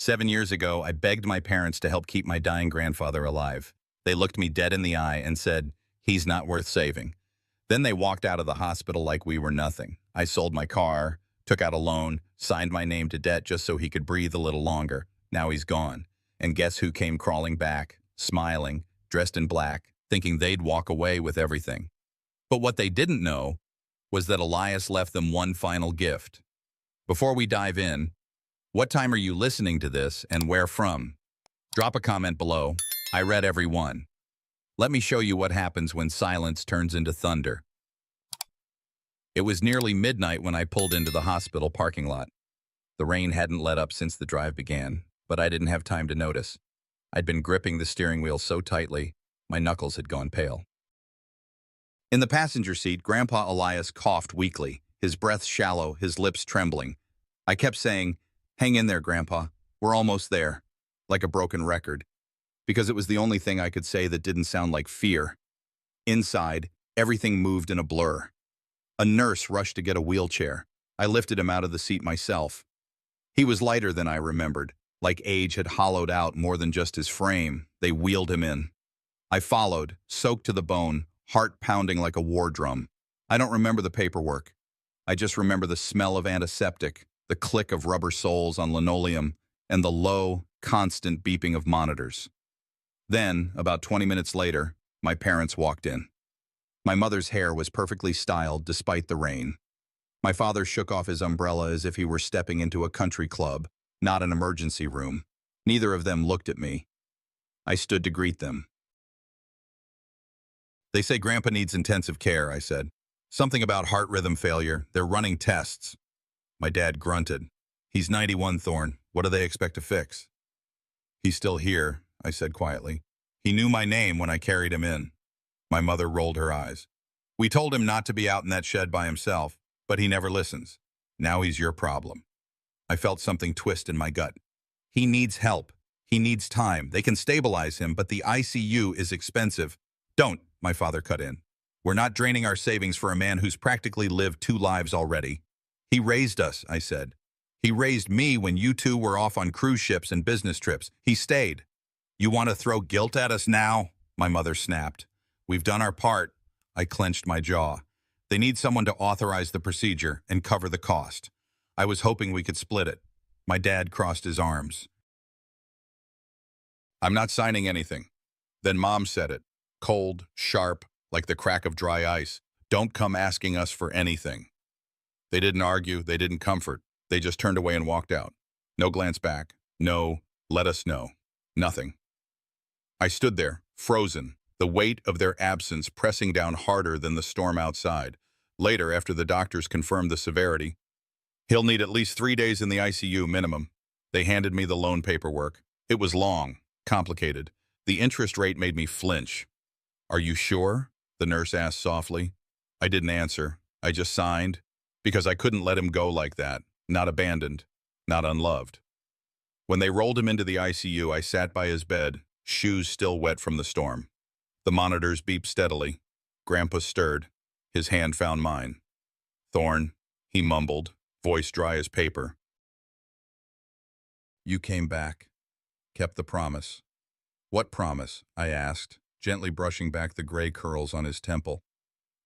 7 years ago, I begged my parents to help keep my dying grandfather alive. They looked me dead in the eye and said, "He's not worth saving." Then they walked out of the hospital like we were nothing. I sold my car, took out a loan, signed my name to debt just so he could breathe a little longer. Now he's gone. And guess who came crawling back, smiling, dressed in black, thinking they'd walk away with everything. But what they didn't know was that Elias left them one final gift. Before we dive in, what time are you listening to this and where from? Drop a comment below. I read every one. Let me show you what happens when silence turns into thunder. It was nearly midnight when I pulled into the hospital parking lot. The rain hadn't let up since the drive began, but I didn't have time to notice. I'd been gripping the steering wheel so tightly, my knuckles had gone pale. In the passenger seat, Grandpa Elias coughed weakly, his breath shallow, his lips trembling. I kept saying, "Hang in there, Grandpa. We're almost there," like a broken record, because it was the only thing I could say that didn't sound like fear. Inside, everything moved in a blur. A nurse rushed to get a wheelchair. I lifted him out of the seat myself. He was lighter than I remembered, like age had hollowed out more than just his frame. They wheeled him in. I followed, soaked to the bone, heart pounding like a war drum. I don't remember the paperwork. I just remember the smell of antiseptic, the click of rubber soles on linoleum, and the low, constant beeping of monitors. Then, about 20 minutes later, my parents walked in. My mother's hair was perfectly styled despite the rain. My father shook off his umbrella as if he were stepping into a country club, not an emergency room. Neither of them looked at me. I stood to greet them. "They say Grandpa needs intensive care," I said. "Something about heart rhythm failure. They're running tests." My dad grunted. "He's 91, Thorne. What do they expect to fix?" "He's still here," I said quietly. "He knew my name when I carried him in." My mother rolled her eyes. "We told him not to be out in that shed by himself, but he never listens. Now he's your problem." I felt something twist in my gut. "He needs help. He needs time. They can stabilize him, but the ICU is expensive." "Don't," my father cut in. "We're not draining our savings for a man who's practically lived 2 lives already." "He raised us," I said. "He raised me when you two were off on cruise ships and business trips. He stayed." "You want to throw guilt at us now?" my mother snapped. "We've done our part." I clenched my jaw. "They need someone to authorize the procedure and cover the cost." I was hoping we could split it. My dad crossed his arms. "I'm not signing anything." Then Mom said it, cold, sharp, like the crack of dry ice. "Don't come asking us for anything." They didn't argue, they didn't comfort. They just turned away and walked out. No glance back. No, "let us know." Nothing. I stood there, frozen, the weight of their absence pressing down harder than the storm outside. Later, after the doctors confirmed the severity, "He'll need at least 3 days in the ICU minimum." They handed me the loan paperwork. It was long, complicated. The interest rate made me flinch. "Are you sure?" the nurse asked softly. I didn't answer. I just signed, because I couldn't let him go like that, not abandoned, not unloved. When they rolled him into the ICU, I sat by his bed, shoes still wet from the storm. The monitors beeped steadily. Grandpa stirred. His hand found mine. "Thorne," he mumbled, voice dry as paper. "You came back. Kept the promise." "What promise?" I asked, gently brushing back the gray curls on his temple.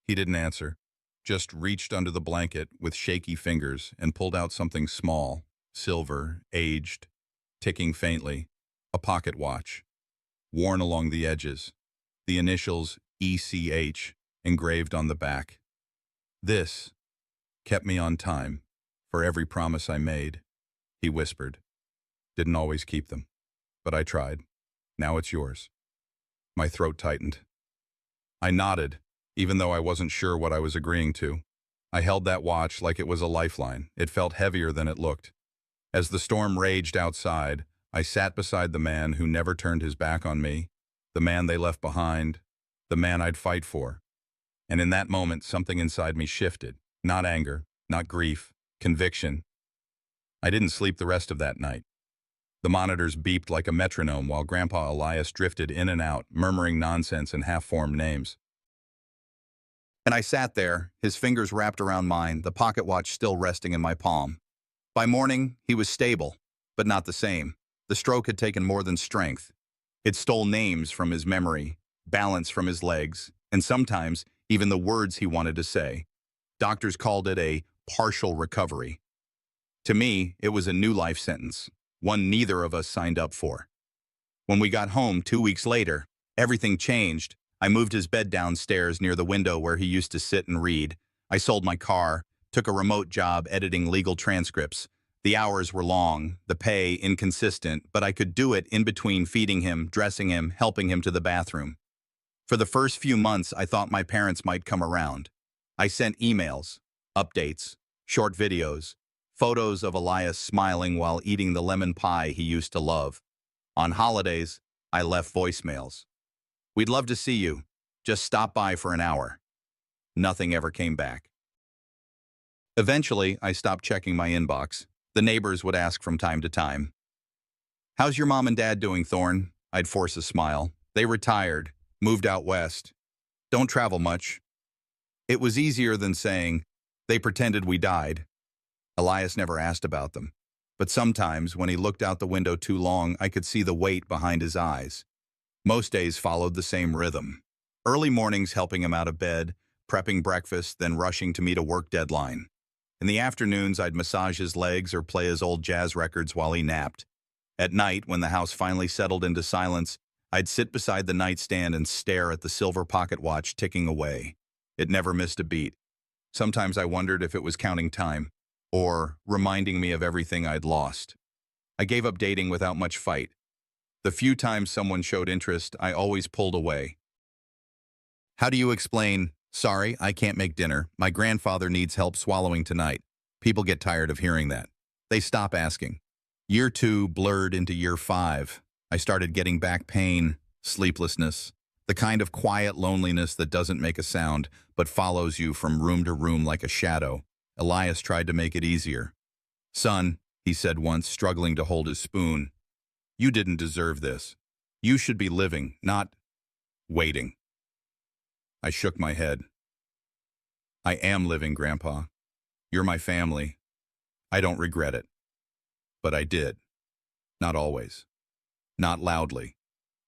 He didn't answer, just reached under the blanket with shaky fingers and pulled out something small, silver, aged, ticking faintly, a pocket watch, worn along the edges, the initials ECH engraved on the back. "This kept me on time for every promise I made," he whispered. "Didn't always keep them, but I tried. Now it's yours." My throat tightened. I nodded, even though I wasn't sure what I was agreeing to. I held that watch like it was a lifeline. It felt heavier than it looked. As the storm raged outside, I sat beside the man who never turned his back on me, the man they left behind, the man I'd fight for. And in that moment, something inside me shifted. Not anger, not grief, conviction. I didn't sleep the rest of that night. The monitors beeped like a metronome while Grandpa Elias drifted in and out, murmuring nonsense and half-formed names. And I sat there, his fingers wrapped around mine, the pocket watch still resting in my palm. By morning, he was stable, but not the same. The stroke had taken more than strength. It stole names from his memory, balance from his legs, and sometimes even the words he wanted to say. Doctors called it a partial recovery. To me, it was a new life sentence, one neither of us signed up for. When we got home 2 weeks later, everything changed. I moved his bed downstairs near the window where he used to sit and read. I sold my car, took a remote job editing legal transcripts. The hours were long, the pay inconsistent, but I could do it in between feeding him, dressing him, helping him to the bathroom. For the first few months, I thought my parents might come around. I sent emails, updates, short videos, photos of Elias smiling while eating the lemon pie he used to love. On holidays, I left voicemails. "We'd love to see you. Just stop by for an hour." Nothing ever came back. Eventually, I stopped checking my inbox. The neighbors would ask from time to time, "How's your mom and dad doing, Thorne?" I'd force a smile. "They retired, moved out west. Don't travel much." It was easier than saying, "They pretended we died." Elias never asked about them. But sometimes, when he looked out the window too long, I could see the weight behind his eyes. Most days followed the same rhythm. Early mornings helping him out of bed, prepping breakfast, then rushing to meet a work deadline. In the afternoons, I'd massage his legs or play his old jazz records while he napped. At night, when the house finally settled into silence, I'd sit beside the nightstand and stare at the silver pocket watch ticking away. It never missed a beat. Sometimes I wondered if it was counting time, or reminding me of everything I'd lost. I gave up dating without much fight. The few times someone showed interest, I always pulled away. "How do you explain, 'Sorry, I can't make dinner. My grandfather needs help swallowing tonight'?" People get tired of hearing that. They stop asking. Year 2 blurred into year 5. I started getting back pain, sleeplessness, the kind of quiet loneliness that doesn't make a sound, but follows you from room to room like a shadow. Elias tried to make it easier. "Son," he said once, struggling to hold his spoon, "you didn't deserve this. You should be living, not waiting." I shook my head. "I am living, Grandpa. You're my family. I don't regret it." But I did. Not always. Not loudly.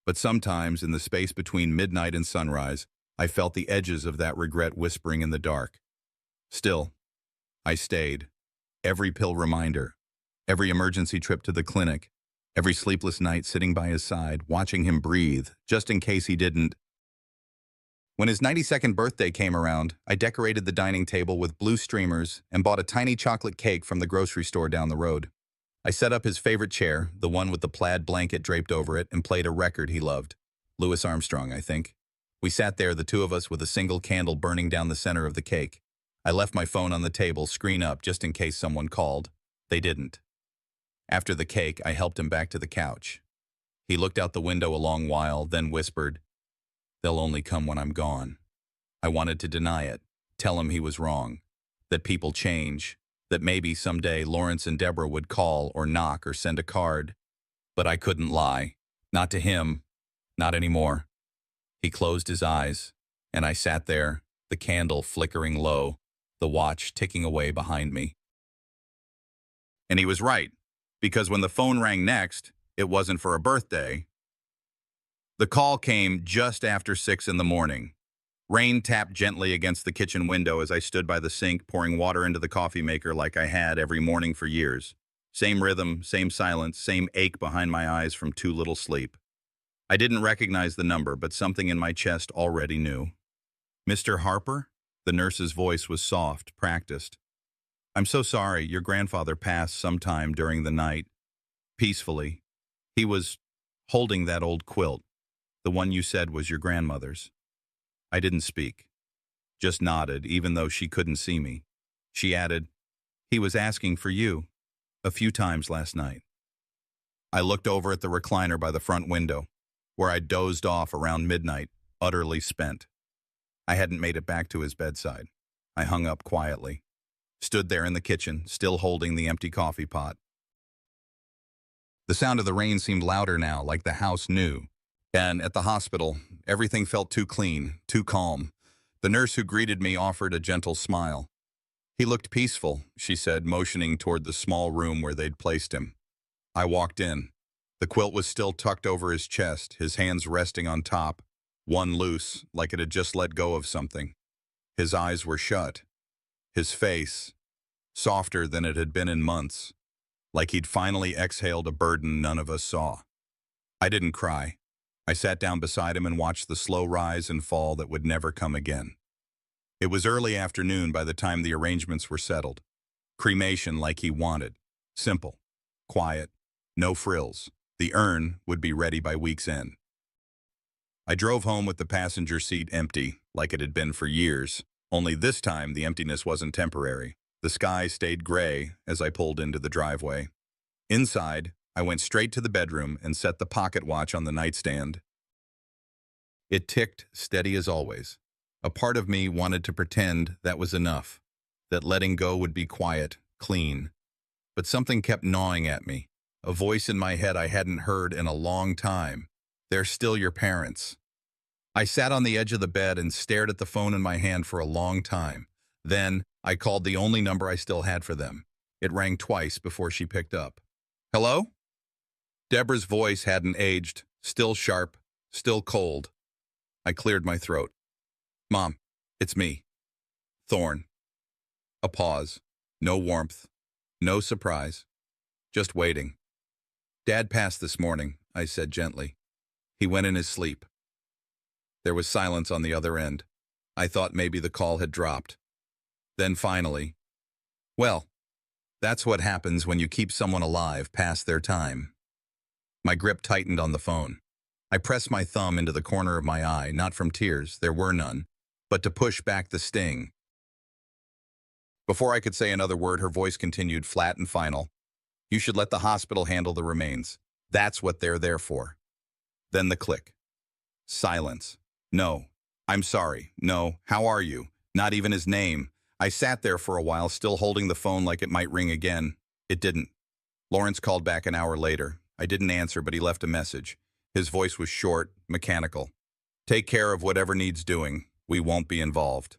But sometimes, in the space between midnight and sunrise, I felt the edges of that regret whispering in the dark. Still, I stayed. Every pill reminder, every emergency trip to the clinic, every sleepless night sitting by his side, watching him breathe, just in case he didn't. When his 92nd birthday came around, I decorated the dining table with blue streamers and bought a tiny chocolate cake from the grocery store down the road. I set up his favorite chair, the one with the plaid blanket draped over it, and played a record he loved. Louis Armstrong, I think. We sat there, the two of us, with a single candle burning down the center of the cake. I left my phone on the table, screen up, just in case someone called. They didn't. After the cake, I helped him back to the couch. He looked out the window a long while, then whispered, "They'll only come when I'm gone." I wanted to deny it, tell him he was wrong, that people change, that maybe someday Lawrence and Deborah would call or knock or send a card. But I couldn't lie. Not to him. Not anymore. He closed his eyes, and I sat there, the candle flickering low, the watch ticking away behind me. And he was right, because when the phone rang next, it wasn't for a birthday. The call came just after 6 in the morning. Rain tapped gently against the kitchen window as I stood by the sink, pouring water into the coffee maker like I had every morning for years. Same rhythm, same silence, same ache behind my eyes from too little sleep. I didn't recognize the number, but something in my chest already knew. "Mr. Harper?" The nurse's voice was soft, practiced. "I'm so sorry, your grandfather passed sometime during the night. Peacefully. He was holding that old quilt, the one you said was your grandmother's." I didn't speak, just nodded, even though she couldn't see me. She added, "He was asking for you a few times last night." I looked over at the recliner by the front window, where I dozed off around midnight, utterly spent. I hadn't made it back to his bedside. I hung up quietly, stood there in the kitchen, still holding the empty coffee pot. The sound of the rain seemed louder now, like the house knew. And at the hospital, everything felt too clean, too calm. The nurse who greeted me offered a gentle smile. "He looked peaceful," she said, motioning toward the small room where they'd placed him. I walked in. The quilt was still tucked over his chest, his hands resting on top, one loose, like it had just let go of something. His eyes were shut. His face, softer than it had been in months, like he'd finally exhaled a burden none of us saw. I didn't cry. I sat down beside him and watched the slow rise and fall that would never come again. It was early afternoon by the time the arrangements were settled. Cremation like he wanted. Simple. Quiet. No frills. The urn would be ready by week's end. I drove home with the passenger seat empty, like it had been for years, only this time the emptiness wasn't temporary. The sky stayed gray as I pulled into the driveway. Inside, I went straight to the bedroom and set the pocket watch on the nightstand. It ticked steady as always. A part of me wanted to pretend that was enough, that letting go would be quiet, clean. But something kept gnawing at me, a voice in my head I hadn't heard in a long time. They're still your parents. I sat on the edge of the bed and stared at the phone in my hand for a long time. Then, I called the only number I still had for them. It rang twice before she picked up. Hello? Deborah's voice hadn't aged, still sharp, still cold. I cleared my throat. Mom, it's me. Thorne. A pause. No warmth. No surprise. Just waiting. Dad passed this morning, I said gently. He went in his sleep. There was silence on the other end. I thought maybe the call had dropped. Then finally, well, that's what happens when you keep someone alive past their time. My grip tightened on the phone. I pressed my thumb into the corner of my eye, not from tears, there were none, but to push back the sting. Before I could say another word, her voice continued, flat and final. You should let the hospital handle the remains. That's what they're there for. Then the click. Silence. No. I'm sorry. No. How are you? Not even his name. I sat there for a while, still holding the phone like it might ring again. It didn't. Lawrence called back an hour later. I didn't answer, but he left a message. His voice was short, mechanical. Take care of whatever needs doing. We won't be involved.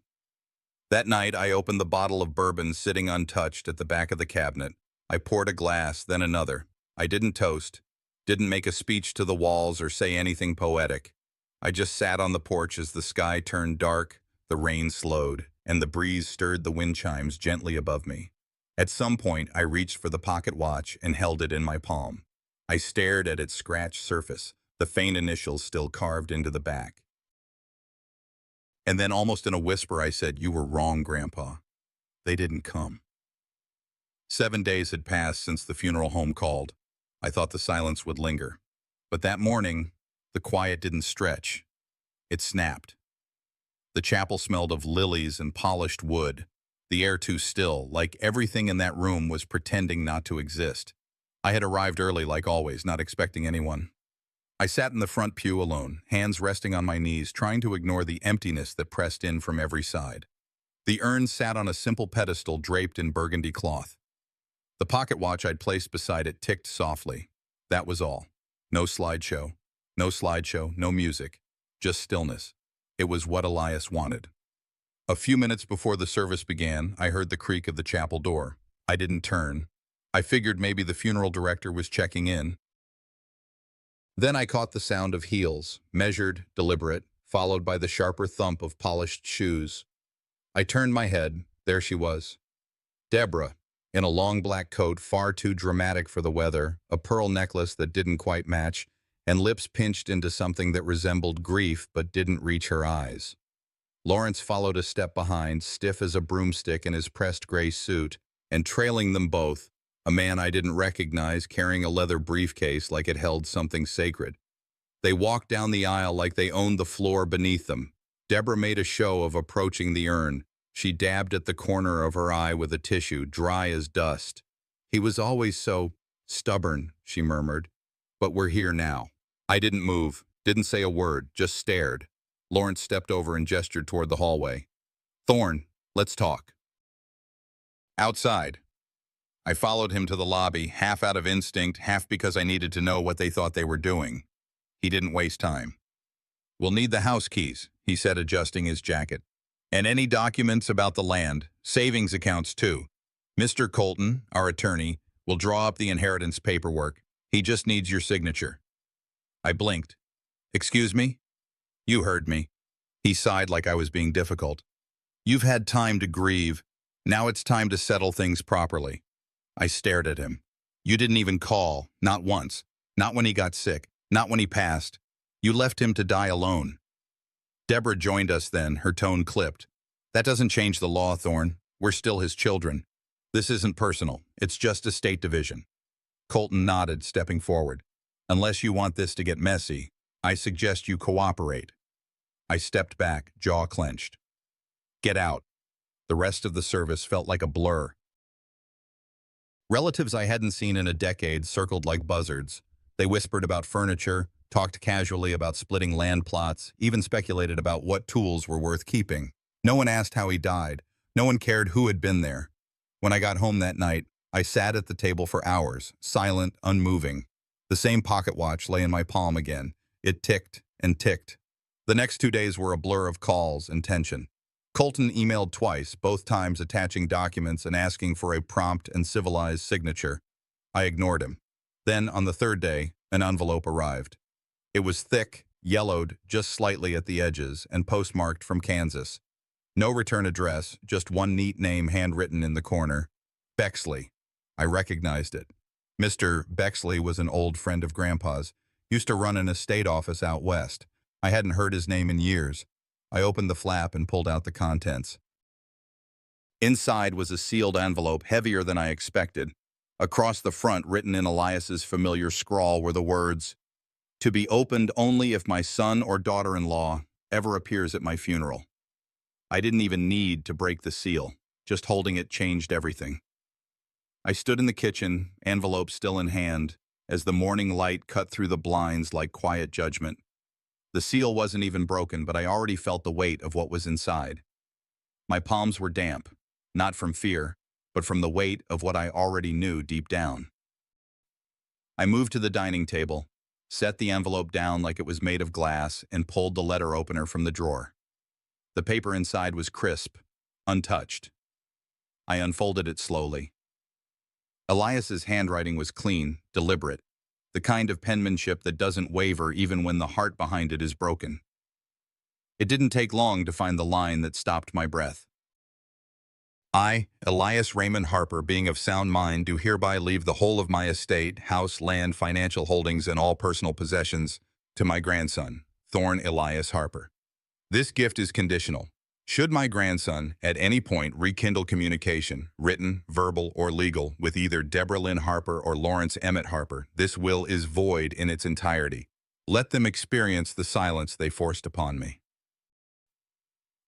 That night, I opened the bottle of bourbon sitting untouched at the back of the cabinet. I poured a glass, then another. I didn't toast, didn't make a speech to the walls or say anything poetic. I just sat on the porch as the sky turned dark, the rain slowed, and the breeze stirred the wind chimes gently above me. At some point, I reached for the pocket watch and held it in my palm. I stared at its scratched surface, the faint initials still carved into the back. And then almost in a whisper I said, "You were wrong, Grandpa. They didn't come." 7 days had passed since the funeral home called. I thought the silence would linger. But that morning, the quiet didn't stretch. It snapped. The chapel smelled of lilies and polished wood, the air too still, like everything in that room was pretending not to exist. I had arrived early like always, not expecting anyone. I sat in the front pew alone, hands resting on my knees, trying to ignore the emptiness that pressed in from every side. The urn sat on a simple pedestal draped in burgundy cloth. The pocket watch I'd placed beside it ticked softly. That was all. No slideshow, no music, just stillness. It was what Elias wanted. A few minutes before the service began, I heard the creak of the chapel door. I didn't turn. I figured maybe the funeral director was checking in. Then I caught the sound of heels, measured, deliberate, followed by the sharper thump of polished shoes. I turned my head. There she was. Deborah, in a long black coat far too dramatic for the weather, a pearl necklace that didn't quite match, and lips pinched into something that resembled grief but didn't reach her eyes. Lawrence followed a step behind, stiff as a broomstick in his pressed gray suit, and trailing them both, a man I didn't recognize carrying a leather briefcase like it held something sacred. They walked down the aisle like they owned the floor beneath them. Deborah made a show of approaching the urn. She dabbed at the corner of her eye with a tissue, dry as dust. "He was always so stubborn," she murmured. "But we're here now." I didn't move, didn't say a word, just stared. Lawrence stepped over and gestured toward the hallway. "Thorne, let's talk." Outside. I followed him to the lobby, half out of instinct, half because I needed to know what they thought they were doing. He didn't waste time. "We'll need the house keys," he said, adjusting his jacket. "And any documents about the land, savings accounts too. Mr. Colton, our attorney, will draw up the inheritance paperwork. He just needs your signature. I blinked. Excuse me? You heard me. He sighed like I was being difficult. You've had time to grieve. Now it's time to settle things properly. I stared at him. You didn't even call, not once. Not when he got sick, not when he passed. You left him to die alone. Deborah joined us then, her tone clipped. That doesn't change the law, Thorne. We're still his children. This isn't personal. It's just a state division. Colton nodded, stepping forward. Unless you want this to get messy, I suggest you cooperate. I stepped back, jaw clenched. Get out. The rest of the service felt like a blur. Relatives I hadn't seen in a decade circled like buzzards. They whispered about furniture, talked casually about splitting land plots, even speculated about what tools were worth keeping. No one asked how he died. No one cared who had been there. When I got home that night, I sat at the table for hours, silent, unmoving. The same pocket watch lay in my palm again. It ticked and ticked. The next 2 days were a blur of calls and tension. Colton emailed twice, both times attaching documents and asking for a prompt and civilized signature. I ignored him. Then, on the third day, an envelope arrived. It was thick, yellowed just slightly at the edges, and postmarked from Kansas. No return address, just one neat name handwritten in the corner. Bexley. I recognized it. Mr. Bexley was an old friend of Grandpa's. Used to run an estate office out west. I hadn't heard his name in years. I opened the flap and pulled out the contents. Inside was a sealed envelope heavier than I expected. Across the front, written in Elias's familiar scrawl, were the words, "To be opened only if my son or daughter-in-law ever appears at my funeral." I didn't even need to break the seal. Just holding it changed everything. I stood in the kitchen, envelope still in hand, as the morning light cut through the blinds like quiet judgment. The seal wasn't even broken, but I already felt the weight of what was inside. My palms were damp, not from fear, but from the weight of what I already knew deep down. I moved to the dining table, set the envelope down like it was made of glass, and pulled the letter opener from the drawer. The paper inside was crisp, untouched. I unfolded it slowly. Elias's handwriting was clean, deliberate, the kind of penmanship that doesn't waver even when the heart behind it is broken. It didn't take long to find the line that stopped my breath. I, Elias Raymond Harper, being of sound mind, do hereby leave the whole of my estate, house, land, financial holdings, and all personal possessions to my grandson, Thorne Elias Harper. This gift is conditional. Should my grandson, at any point, rekindle communication, written, verbal, or legal, with either Deborah Lynn Harper or Lawrence Emmett Harper, this will is void in its entirety. Let them experience the silence they forced upon me.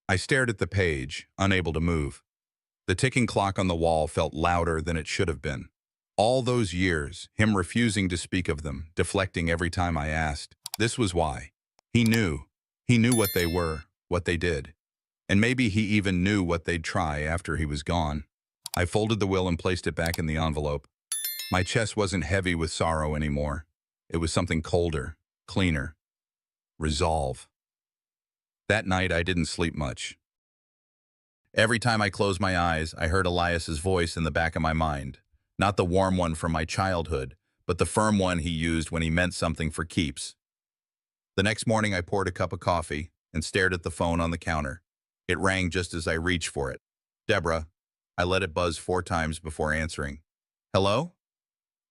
I stared at the page, unable to move. The ticking clock on the wall felt louder than it should have been. All those years, him refusing to speak of them, deflecting every time I asked. This was why. He knew. He knew what they were, what they did. And maybe he even knew what they'd try after he was gone. I folded the will and placed it back in the envelope. My chest wasn't heavy with sorrow anymore. It was something colder, cleaner. Resolve. That night I didn't sleep much. Every time I closed my eyes, I heard Elias's voice in the back of my mind. Not the warm one from my childhood, but the firm one he used when he meant something for keeps. The next morning I poured a cup of coffee and stared at the phone on the counter. It rang just as I reached for it. Deborah. I let it buzz 4 times before answering. Hello?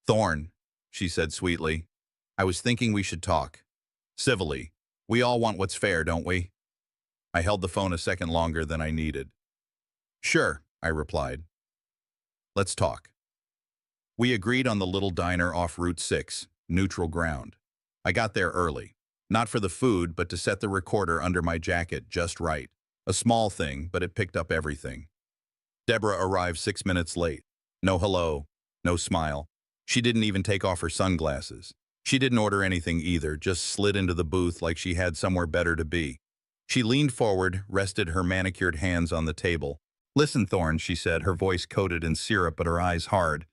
Thorne, she said sweetly. I was thinking we should talk. Civilly. We all want what's fair, don't we? I held the phone a second longer than I needed. Sure, I replied. Let's talk. We agreed on the little diner off Route 6, neutral ground. I got there early. Not for the food, but to set the recorder under my jacket just right. A small thing, but it picked up everything. Deborah arrived 6 minutes late. No hello, no smile. She didn't even take off her sunglasses. She didn't order anything either, just slid into the booth like she had somewhere better to be. She leaned forward, rested her manicured hands on the table. Listen, Thorne, she said, her voice coated in syrup but her eyes hard.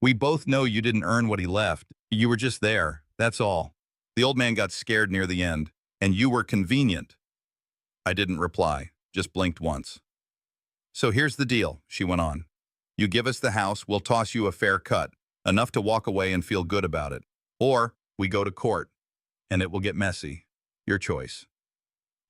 We both know you didn't earn what he left. You were just there, that's all. The old man got scared near the end, and you were convenient. I didn't reply. Just blinked once. So here's the deal, she went on. You give us the house, we'll toss you a fair cut, enough to walk away and feel good about it. Or we go to court, and it will get messy. Your choice.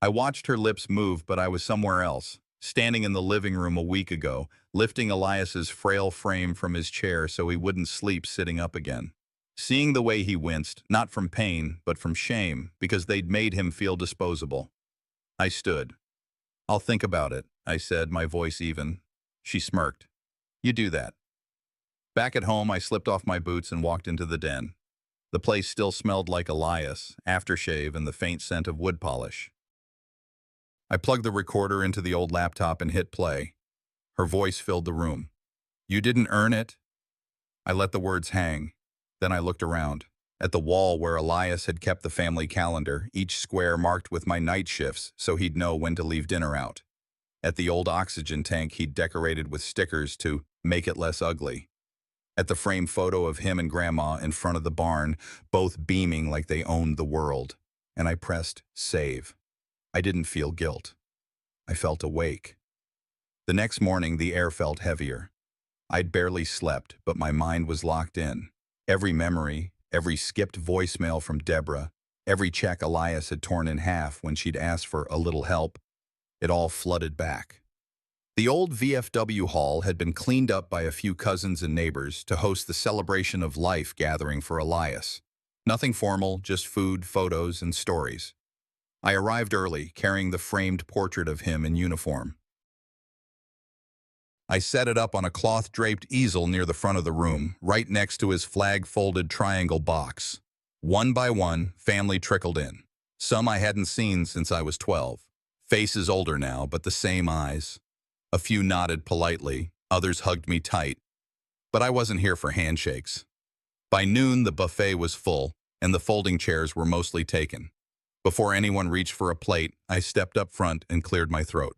I watched her lips move, but I was somewhere else, standing in the living room a week ago, lifting Elias's frail frame from his chair so he wouldn't sleep sitting up again. Seeing the way he winced, not from pain, but from shame, because they'd made him feel disposable. I stood. "I'll think about it," I said, my voice even. She smirked. "You do that." Back at home, I slipped off my boots and walked into the den. The place still smelled like Elias, aftershave, and the faint scent of wood polish. I plugged the recorder into the old laptop and hit play. Her voice filled the room. "You didn't earn it?" I let the words hang. Then I looked around. At the wall where Elias had kept the family calendar, each square marked with my night shifts so he'd know when to leave dinner out. At the old oxygen tank he'd decorated with stickers to make it less ugly. At the framed photo of him and Grandma in front of the barn, both beaming like they owned the world. And I pressed save. I didn't feel guilt. I felt awake. The next morning, the air felt heavier. I'd barely slept, but my mind was locked in. Every memory, every skipped voicemail from Deborah, every check Elias had torn in half when she'd asked for a little help, it all flooded back. The old VFW hall had been cleaned up by a few cousins and neighbors to host the celebration of life gathering for Elias. Nothing formal, just food, photos, and stories. I arrived early, carrying the framed portrait of him in uniform. I set it up on a cloth-draped easel near the front of the room, right next to his flag-folded triangle box. One by one, family trickled in. Some I hadn't seen since I was 12. Faces older now, but the same eyes. A few nodded politely, others hugged me tight. But I wasn't here for handshakes. By noon, the buffet was full, and the folding chairs were mostly taken. Before anyone reached for a plate, I stepped up front and cleared my throat.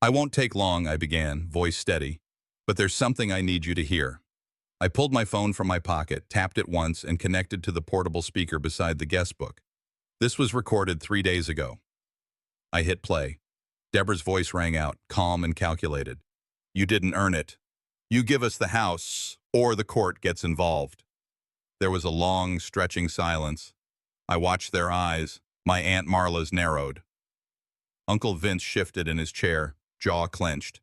"I won't take long," I began, voice steady. "But there's something I need you to hear." I pulled my phone from my pocket, tapped it once, and connected to the portable speaker beside the guest book. This was recorded 3 days ago. I hit play. Deborah's voice rang out, calm and calculated. "You didn't earn it. You give us the house, or the court gets involved." There was a long, stretching silence. I watched their eyes. My Aunt Marla's narrowed. Uncle Vince shifted in his chair, jaw clenched.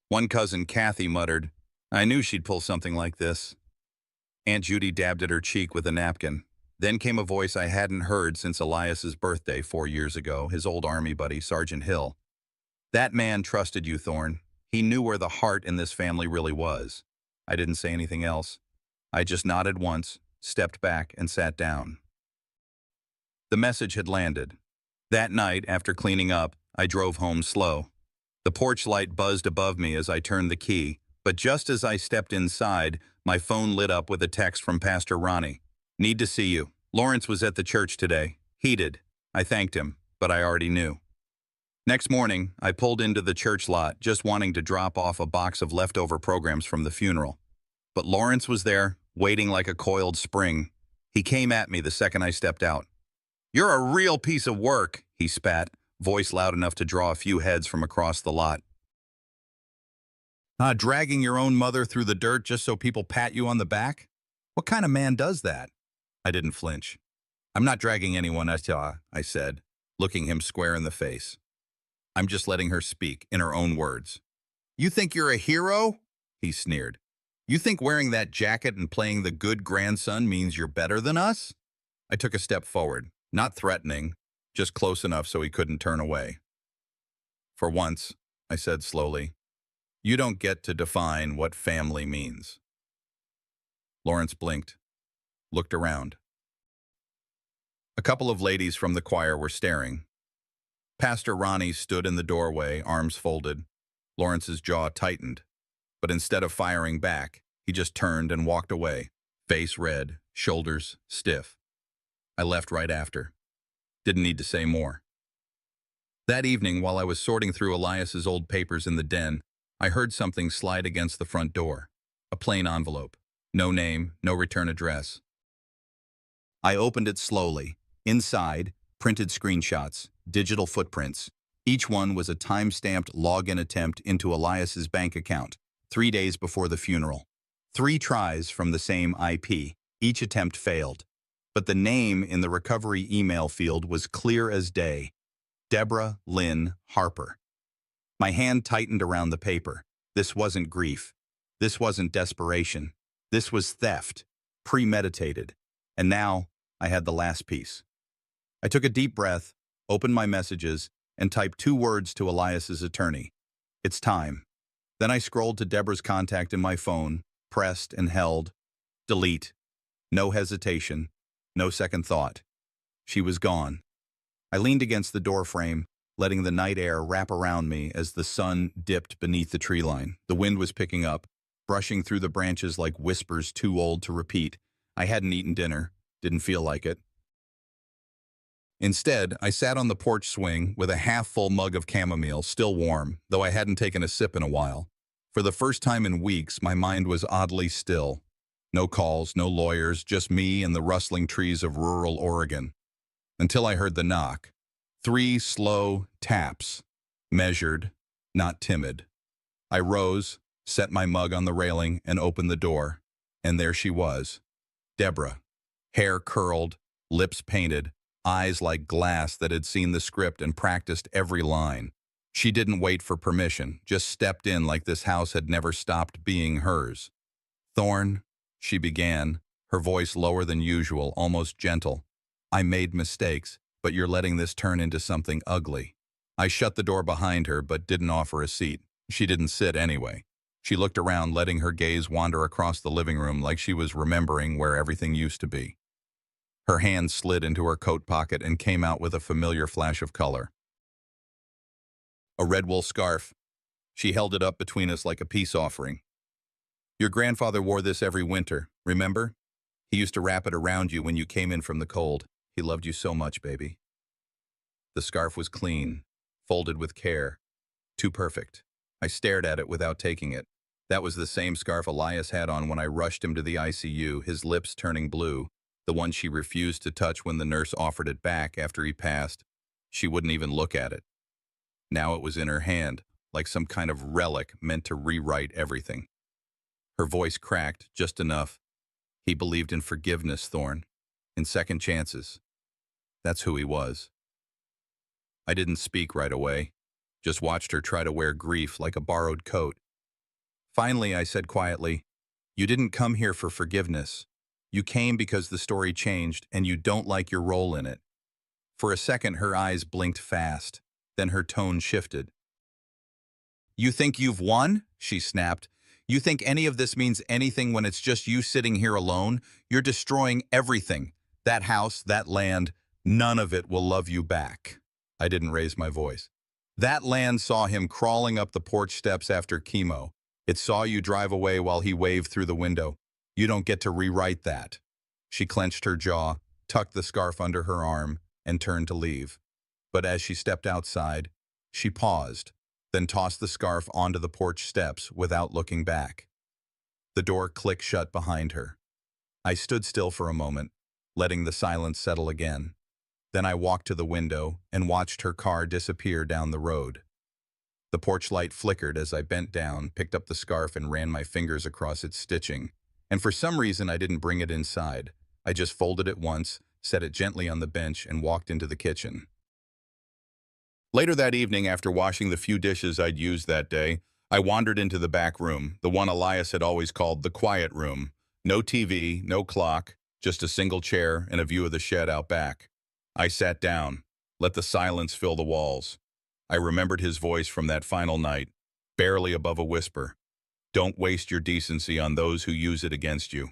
One cousin, Kathy, muttered, "I knew she'd pull something like this." Aunt Judy dabbed at her cheek with a napkin. Then came a voice I hadn't heard since Elias's birthday 4 years ago, his old army buddy, Sergeant Hill. "That man trusted you, Thorne. He knew where the heart in this family really was." I didn't say anything else. I just nodded once, stepped back, and sat down. The message had landed. That night, after cleaning up, I drove home slow. The porch light buzzed above me as I turned the key, but just as I stepped inside, my phone lit up with a text from Pastor Ronnie. "Need to see you. Lawrence was at the church today. Heated." I thanked him, but I already knew. Next morning, I pulled into the church lot, just wanting to drop off a box of leftover programs from the funeral. But Lawrence was there, waiting like a coiled spring. He came at me the second I stepped out. "You're a real piece of work," he spat, voice loud enough to draw a few heads from across the lot. Dragging your own mother through the dirt just so people pat you on the back? What kind of man does that?" I didn't flinch. "I'm not dragging anyone else," I said, looking him square in the face. "I'm just letting her speak, in her own words." "You think you're a hero?" he sneered. "You think wearing that jacket and playing the good grandson means you're better than us?" I took a step forward, not threatening, just close enough so he couldn't turn away. "For once," I said slowly, "you don't get to define what family means." Lawrence blinked, looked around. A couple of ladies from the choir were staring. Pastor Ronnie stood in the doorway, arms folded. Lawrence's jaw tightened, but instead of firing back, he just turned and walked away, face red, shoulders stiff. I left right after. Didn't need to say more. That evening, while I was sorting through Elias's old papers in the den, I heard something slide against the front door. A plain envelope. No name, no return address. I opened it slowly. Inside, printed screenshots, digital footprints. Each one was a time-stamped login attempt into Elias's bank account, 3 days before the funeral. 3 tries from the same IP. Each attempt failed, but the name in the recovery email field was clear as day: Deborah Lynn Harper. My hand tightened around the paper. This wasn't grief. This wasn't desperation. This was theft, premeditated. And now I had the last piece. I took a deep breath, opened my messages, and typed 2 words to Elias's attorney. It's time. Then I scrolled to Deborah's contact in my phone, pressed and held. Delete. No hesitation. No second thought. She was gone. I leaned against the doorframe, letting the night air wrap around me as the sun dipped beneath the tree line. The wind was picking up, brushing through the branches like whispers too old to repeat. I hadn't eaten dinner. Didn't feel like it. Instead, I sat on the porch swing with a half-full mug of chamomile, still warm, though I hadn't taken a sip in a while. For the first time in weeks, my mind was oddly still. No calls, no lawyers, just me and the rustling trees of rural Oregon. Until I heard the knock. 3 slow taps. Measured, not timid. I rose, set my mug on the railing, and opened the door. And there she was. Deborah. Hair curled, lips painted, eyes like glass that had seen the script and practiced every line. She didn't wait for permission, just stepped in like this house had never stopped being hers. "Thorne," she began, her voice lower than usual, almost gentle. "I made mistakes, but you're letting this turn into something ugly." I shut the door behind her, but didn't offer a seat. She didn't sit anyway. She looked around, letting her gaze wander across the living room like she was remembering where everything used to be. Her hand slid into her coat pocket and came out with a familiar flash of color. A red wool scarf. She held it up between us like a peace offering. "Your grandfather wore this every winter, remember? He used to wrap it around you when you came in from the cold. He loved you so much, baby." The scarf was clean, folded with care. Too perfect. I stared at it without taking it. That was the same scarf Elias had on when I rushed him to the ICU, his lips turning blue, the one she refused to touch when the nurse offered it back after he passed. She wouldn't even look at it. Now it was in her hand, like some kind of relic meant to rewrite everything. Her voice cracked just enough. "He believed in forgiveness, Thorne. In second chances. That's who he was." I didn't speak right away, just watched her try to wear grief like a borrowed coat. Finally, I said quietly, "You didn't come here for forgiveness. You came because the story changed and you don't like your role in it." For a second, her eyes blinked fast. Then her tone shifted. "You think you've won?" she snapped. "You think any of this means anything when it's just you sitting here alone? You're destroying everything. That house, that land, none of it will love you back." I didn't raise my voice. "That land saw him crawling up the porch steps after chemo. It saw you drive away while he waved through the window. You don't get to rewrite that." She clenched her jaw, tucked the scarf under her arm, and turned to leave. But as she stepped outside, she paused, then tossed the scarf onto the porch steps without looking back. The door clicked shut behind her. I stood still for a moment, letting the silence settle again. Then I walked to the window and watched her car disappear down the road. The porch light flickered as I bent down, picked up the scarf and ran my fingers across its stitching. And for some reason I didn't bring it inside. I just folded it once, set it gently on the bench, and walked into the kitchen. Later that evening, after washing the few dishes I'd used that day, I wandered into the back room, the one Elias had always called the quiet room. No TV, no clock, just a single chair and a view of the shed out back. I sat down, let the silence fill the walls. I remembered his voice from that final night, barely above a whisper. "Don't waste your decency on those who use it against you."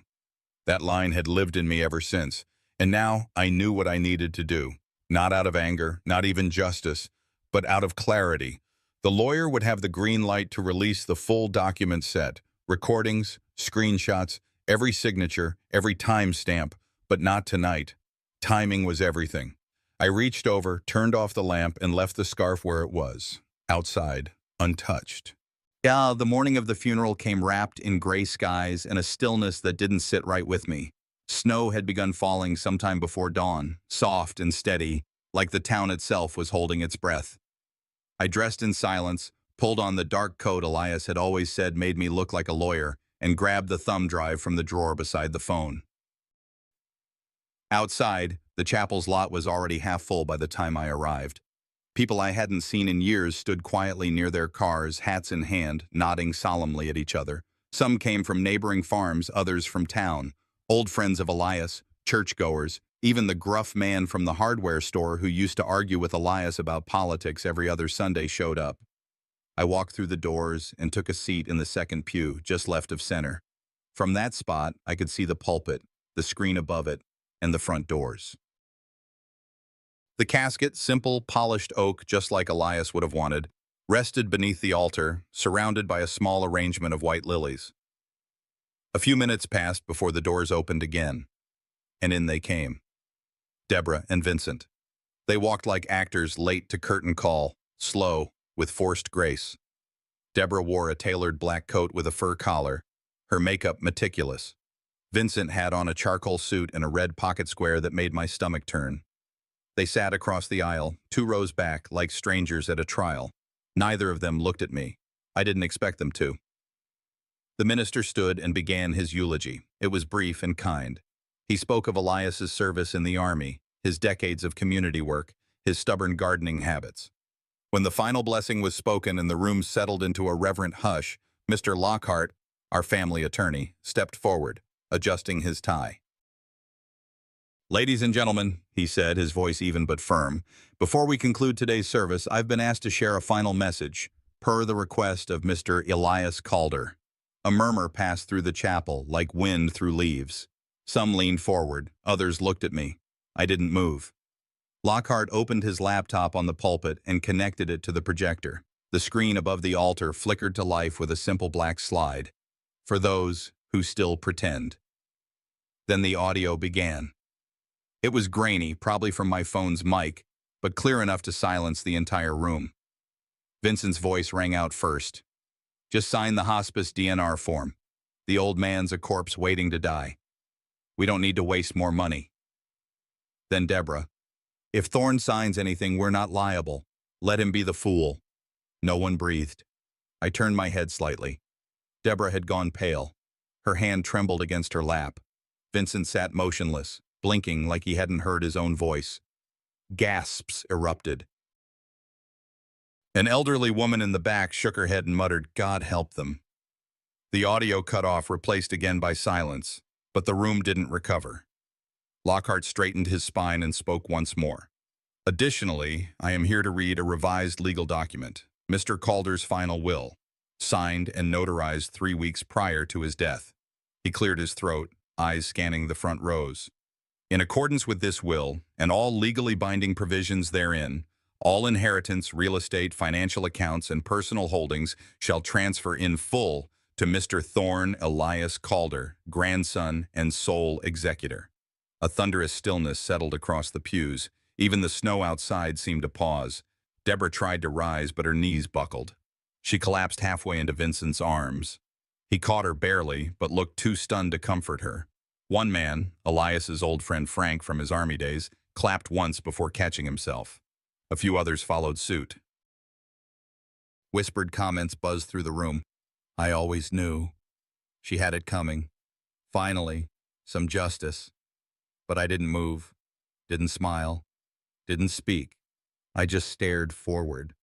That line had lived in me ever since, and now I knew what I needed to do. Not out of anger, not even justice, but out of clarity. The lawyer would have the green light to release the full document set, recordings, screenshots, every signature, every timestamp, but not tonight. Timing was everything. I reached over, turned off the lamp, and left the scarf where it was, outside, untouched. Yeah, the morning of the funeral came wrapped in gray skies and a stillness that didn't sit right with me. Snow had begun falling sometime before dawn, soft and steady, like the town itself was holding its breath. I dressed in silence, pulled on the dark coat Elias had always said made me look like a lawyer, and grabbed the thumb drive from the drawer beside the phone. Outside, the chapel's lot was already half full by the time I arrived. People I hadn't seen in years stood quietly near their cars, hats in hand, nodding solemnly at each other. Some came from neighboring farms, others from town. Old friends of Elias, churchgoers, even the gruff man from the hardware store who used to argue with Elias about politics every other Sunday showed up. I walked through the doors and took a seat in the second pew, just left of center. From that spot, I could see the pulpit, the screen above it, and the front doors. The casket, simple, polished oak just like Elias would have wanted, rested beneath the altar, surrounded by a small arrangement of white lilies. A few minutes passed before the doors opened again, and in they came. Deborah and Vincent. They walked like actors late to curtain call, slow, with forced grace. Deborah wore a tailored black coat with a fur collar, her makeup meticulous. Vincent had on a charcoal suit and a red pocket square that made my stomach turn. They sat across the aisle, 2 rows back, like strangers at a trial. Neither of them looked at me. I didn't expect them to. The minister stood and began his eulogy. It was brief and kind. He spoke of Elias's service in the army, his decades of community work, his stubborn gardening habits. When the final blessing was spoken and the room settled into a reverent hush, Mr. Lockhart, our family attorney, stepped forward, adjusting his tie. "Ladies and gentlemen," he said, his voice even but firm, "before we conclude today's service, I've been asked to share a final message, per the request of Mr. Elias Calder." A murmur passed through the chapel, like wind through leaves. Some leaned forward, others looked at me. I didn't move. Lockhart opened his laptop on the pulpit and connected it to the projector. The screen above the altar flickered to life with a simple black slide. "For those who still pretend." Then the audio began. It was grainy, probably from my phone's mic, but clear enough to silence the entire room. Vincent's voice rang out first. "Just sign the hospice DNR form. The old man's a corpse waiting to die. We don't need to waste more money." Then Deborah. "If Thorne signs anything, we're not liable. Let him be the fool." No one breathed. I turned my head slightly. Deborah had gone pale. Her hand trembled against her lap. Vincent sat motionless, blinking like he hadn't heard his own voice. Gasps erupted. An elderly woman in the back shook her head and muttered, "God help them." The audio cut off, replaced again by silence, but the room didn't recover. Lockhart straightened his spine and spoke once more. "Additionally, I am here to read a revised legal document, Mr. Calder's final will, signed and notarized 3 weeks prior to his death." He cleared his throat, eyes scanning the front rows. "In accordance with this will, and all legally binding provisions therein, all inheritance, real estate, financial accounts, and personal holdings shall transfer in full to Mr. Thorne Elias Calder, grandson and sole executor." A thunderous stillness settled across the pews. Even the snow outside seemed to pause. Deborah tried to rise, but her knees buckled. She collapsed halfway into Vincent's arms. He caught her barely, but looked too stunned to comfort her. One man, Elias's old friend Frank from his army days, clapped once before catching himself. A few others followed suit. Whispered comments buzzed through the room. "I always knew." She had it coming. Finally, some justice. But I didn't move, didn't smile, didn't speak. I just stared forward.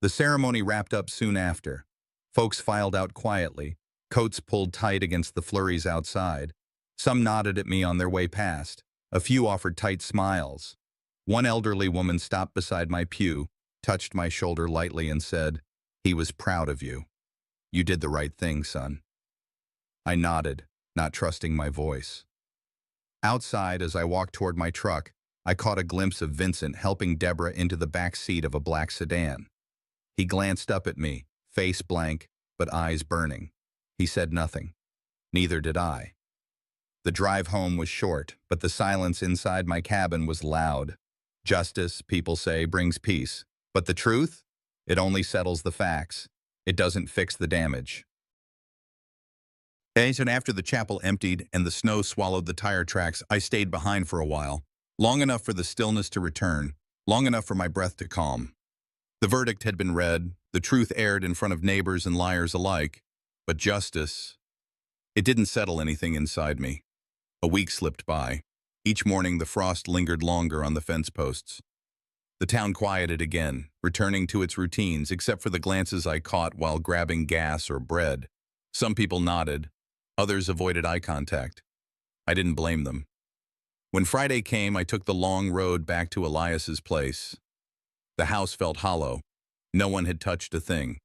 The ceremony wrapped up soon after. Folks filed out quietly, coats pulled tight against the flurries outside. Some nodded at me on their way past. A few offered tight smiles. One elderly woman stopped beside my pew, touched my shoulder lightly and said, "He was proud of you. You did the right thing, son." I nodded, not trusting my voice. Outside, as I walked toward my truck, I caught a glimpse of Vincent helping Deborah into the back seat of a black sedan. He glanced up at me, face blank, but eyes burning. He said nothing. Neither did I. The drive home was short, but the silence inside my cabin was loud. Justice, people say, brings peace. But the truth? It only settles the facts. It doesn't fix the damage. And after the chapel emptied and the snow swallowed the tire tracks, I stayed behind for a while. Long enough for the stillness to return, long enough for my breath to calm. The verdict had been read, the truth aired in front of neighbors and liars alike. But justice, it didn't settle anything inside me. A week slipped by. Each morning, the frost lingered longer on the fence posts. The town quieted again, returning to its routines except for the glances I caught while grabbing gas or bread. Some people nodded. Others avoided eye contact. I didn't blame them. When Friday came, I took the long road back to Elias's place. The house felt hollow. No one had touched a thing.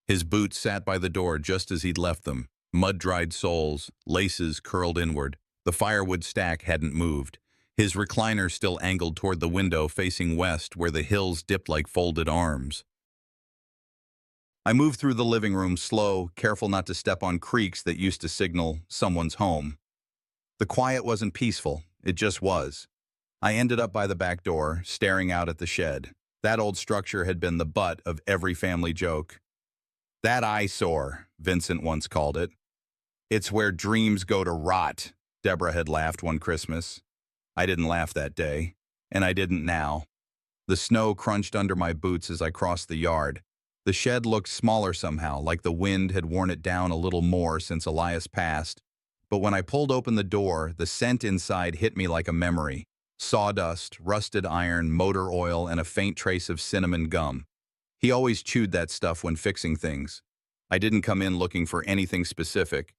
His boots sat by the door just as he'd left them, mud-dried soles, laces curled inward. The firewood stack hadn't moved. His recliner still angled toward the window facing west where the hills dipped like folded arms. I moved through the living room slow, careful not to step on creaks that used to signal someone's home. The quiet wasn't peaceful, it just was. I ended up by the back door, staring out at the shed. That old structure had been the butt of every family joke. That eyesore, Vincent once called it. It's where dreams go to rot, Deborah had laughed one Christmas. I didn't laugh that day, and I didn't now. The snow crunched under my boots as I crossed the yard. The shed looked smaller somehow, like the wind had worn it down a little more since Elias passed. But when I pulled open the door, the scent inside hit me like a memory. Sawdust, rusted iron, motor oil, and a faint trace of cinnamon gum. He always chewed that stuff when fixing things. I didn't come in looking for anything specific,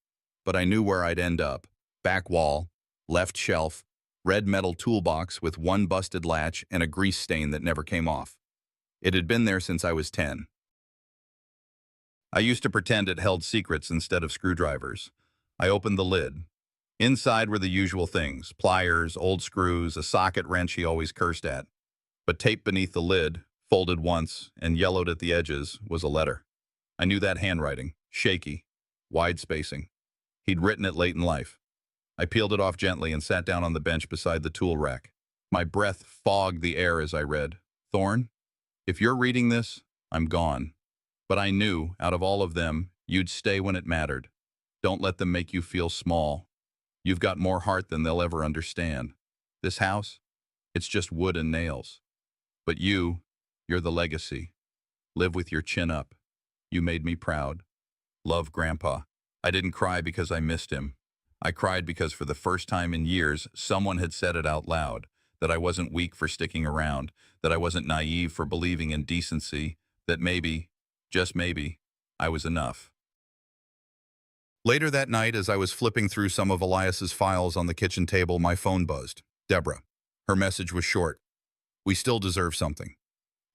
but I knew where I'd end up. Back wall, left shelf, red metal toolbox with one busted latch and a grease stain that never came off. It had been there since I was 10. I used to pretend it held secrets instead of screwdrivers. I opened the lid. Inside were the usual things, pliers, old screws, a socket wrench he always cursed at. But taped beneath the lid, folded once, and yellowed at the edges, was a letter. I knew that handwriting, shaky, wide spacing. He'd written it late in life. I peeled it off gently and sat down on the bench beside the tool rack. My breath fogged the air as I read. Thorne, if you're reading this, I'm gone. But I knew, out of all of them, you'd stay when it mattered. Don't let them make you feel small. You've got more heart than they'll ever understand. This house, it's just wood and nails. But you're the legacy. Live with your chin up. You made me proud. Love, Grandpa. I didn't cry because I missed him. I cried because for the first time in years, someone had said it out loud, that I wasn't weak for sticking around, that I wasn't naive for believing in decency, that maybe, just maybe, I was enough. Later that night, as I was flipping through some of Elias's files on the kitchen table, my phone buzzed. Deborah. Her message was short. We still deserve something.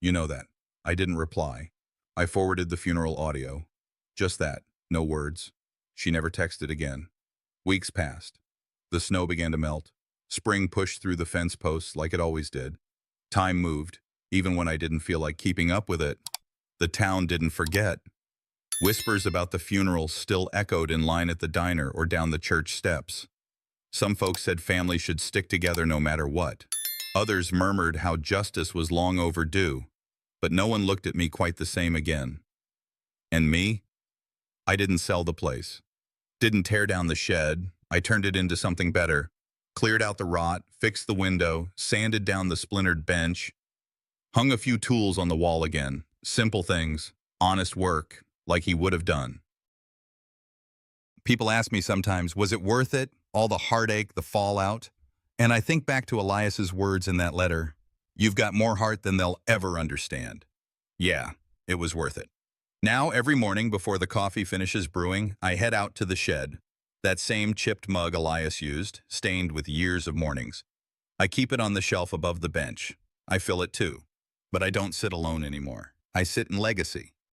You know that. I didn't reply. I forwarded the funeral audio. Just that. No words. She never texted again. Weeks passed. The snow began to melt. Spring pushed through the fence posts like it always did. Time moved, even when I didn't feel like keeping up with it. The town didn't forget. Whispers about the funeral still echoed in line at the diner or down the church steps. Some folks said families should stick together no matter what. Others murmured how justice was long overdue, but no one looked at me quite the same again. And me? I didn't sell the place. Didn't tear down the shed. I turned it into something better. Cleared out the rot, fixed the window, sanded down the splintered bench, hung a few tools on the wall again. Simple things, honest work, like he would have done. People ask me sometimes, was it worth it? All the heartache, the fallout? And I think back to Elias's words in that letter. You've got more heart than they'll ever understand. Yeah, it was worth it. Now, every morning before the coffee finishes brewing, I head out to the shed. That same chipped mug Elias used, stained with years of mornings. I keep it on the shelf above the bench. I fill it too. But I don't sit alone anymore. I sit in legacy.